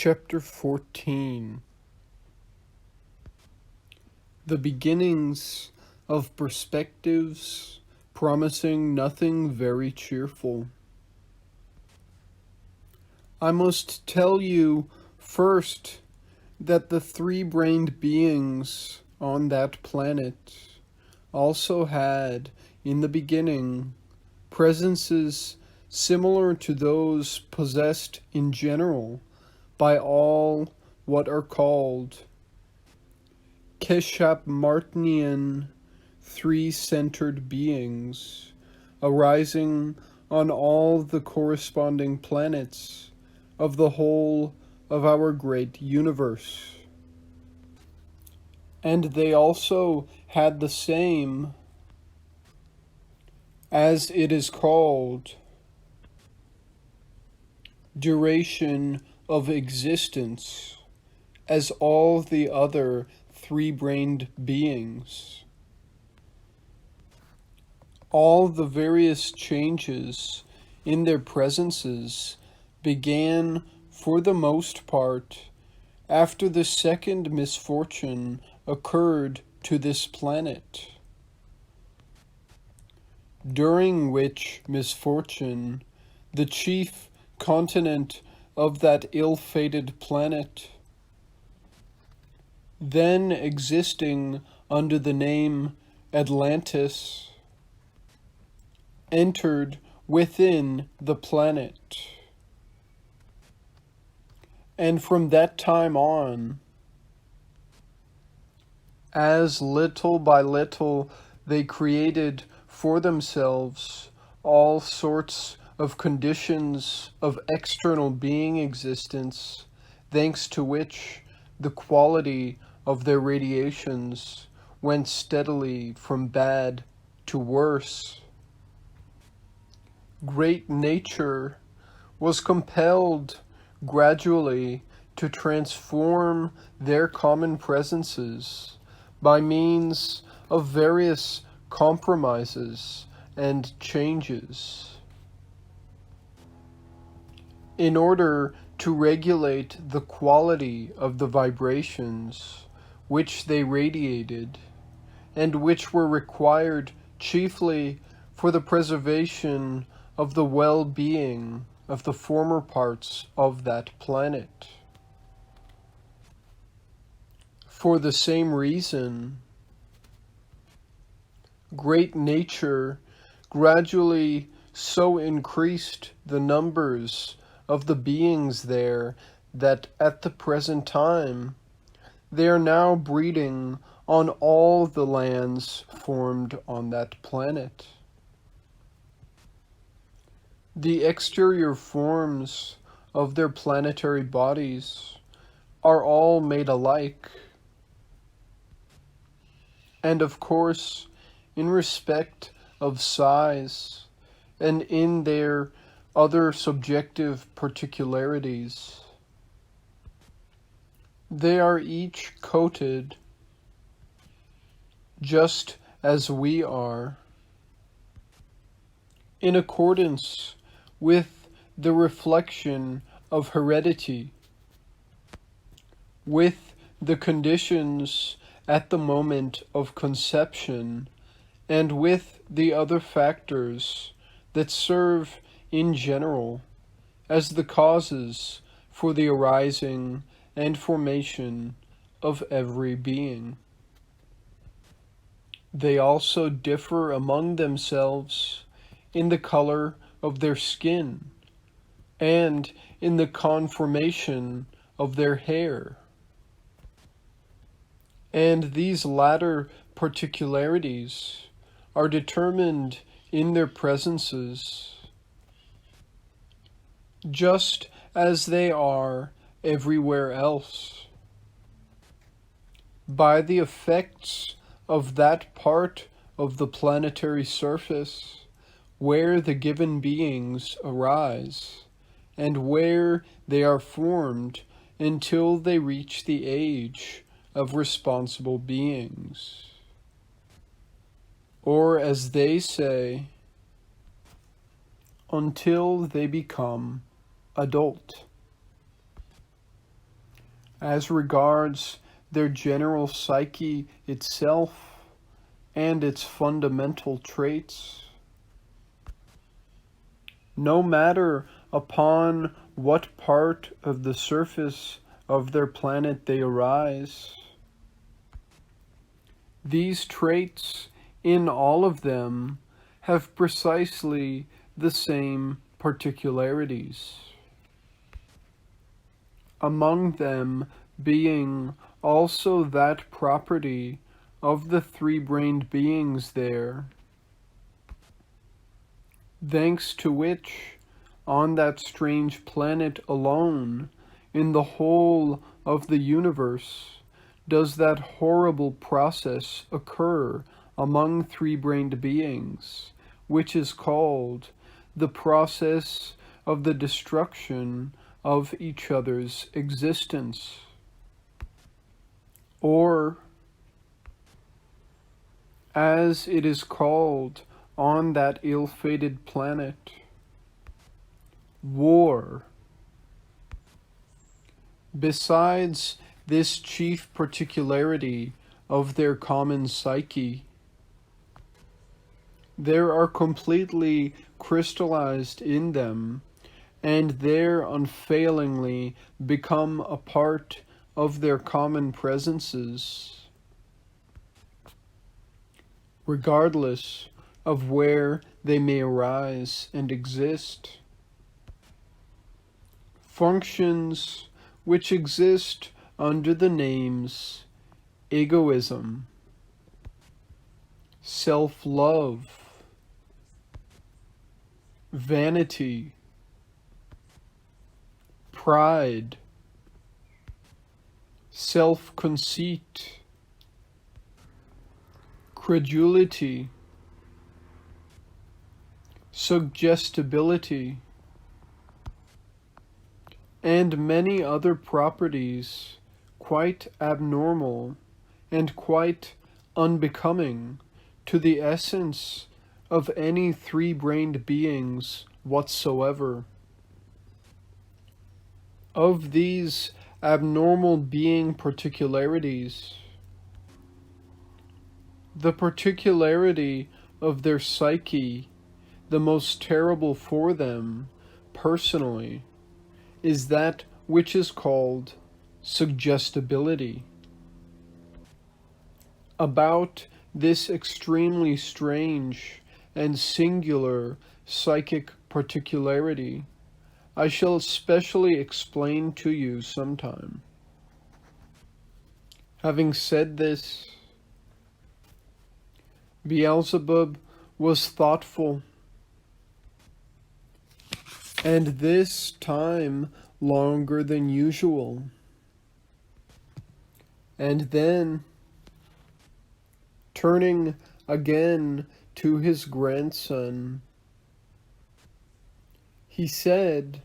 Chapter 14. The beginnings of perspectives promising nothing very cheerful. I must tell you first that the three-brained beings on that planet also had, in the beginning, presences similar to those possessed in general by all what are called Keshap-Martinian three-centered beings, arising on all the corresponding planets of the whole of our great universe. And they also had the same, as it is called, duration of existence as all the other three-brained beings. All the various changes in their presences began, for the most part, after the second misfortune occurred to this planet, during which misfortune the chief continent of that ill-fated planet, then existing under the name Atlantis, entered within the planet. And from that time on, as little by little they created for themselves all sorts of conditions of external being existence, thanks to which the quality of their radiations went steadily from bad to worse. Great nature was compelled gradually to transform their common presences by means of various compromises and changes, in order to regulate the quality of the vibrations which they radiated, and which were required chiefly for the preservation of the well-being of the former parts of that planet. For the same reason, great nature gradually so increased the numbers of the beings there that at the present time they are now breeding on all the lands formed on that planet. The exterior forms of their planetary bodies are all made alike, and of course, in respect of size and in their other subjective particularities, they are each coated, just as we are, in accordance with the reflection of heredity, with the conditions at the moment of conception, and with the other factors that serve in general as the causes for the arising and formation of every being. They also differ among themselves in the color of their skin and in the conformation of their hair. And these latter particularities are determined in their presences, just as they are everywhere else, by the effects of that part of the planetary surface where the given beings arise, and where they are formed until they reach the age of responsible beings. Or, as they say, until they become adult. as regards their general psyche itself and its fundamental traits. No matter upon what part of the surface of their planet they arise, these traits in all of them have precisely the same particularities, among them being also that property of the three-brained beings there, thanks to which, on that strange planet alone, in the whole of the universe, does that horrible process occur among three-brained beings, which is called the process of the destruction of each other's existence, or, as it is called on that ill-fated planet, war. Besides this chief particularity of their common psyche, there are completely crystallized in them, and there unfailingly become a part of their common presences, regardless of where they may arise and exist, functions which exist under the names egoism, self-love, vanity, pride, self-conceit, credulity, suggestibility, and many other properties quite abnormal and quite unbecoming to the essence of any three-brained beings whatsoever. Of these abnormal being particularities, the particularity of their psyche, the most terrible for them personally, is that which is called suggestibility. About this extremely strange and singular psychic particularity, I shall specially explain to you sometime. Having said this, Beelzebub was thoughtful, and this time longer than usual. And then, turning again to his grandson, he said,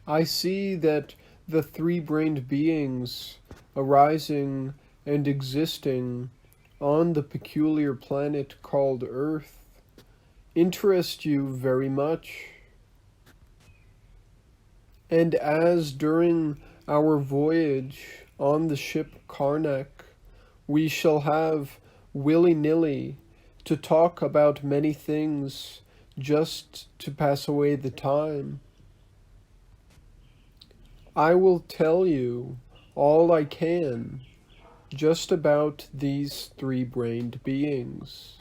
I see that the three-brained beings arising and existing on the peculiar planet called Earth interest you very much. And as during our voyage on the ship Karnak, we shall have willy-nilly to talk about many things just to pass away the time, I will tell you all I can just about these three-brained beings.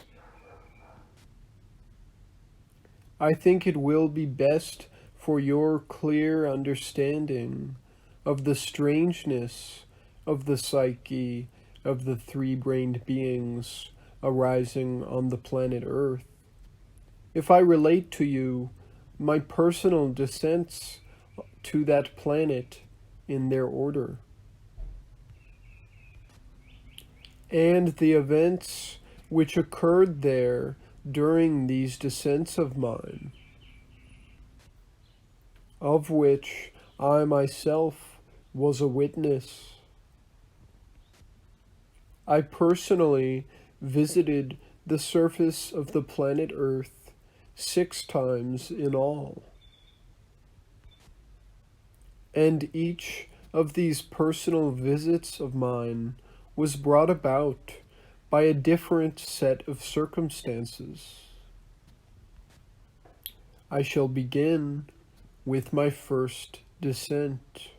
I think it will be best for your clear understanding of the strangeness of the psyche of the three-brained beings arising on the planet Earth, if I relate to you my personal descents to that planet in their order, and the events which occurred there during these descents of mine, of which I myself was a witness. I personally visited the surface of the planet Earth 6 times in all. and each of these personal visits of mine was brought about by a different set of circumstances. I shall begin with my first descent.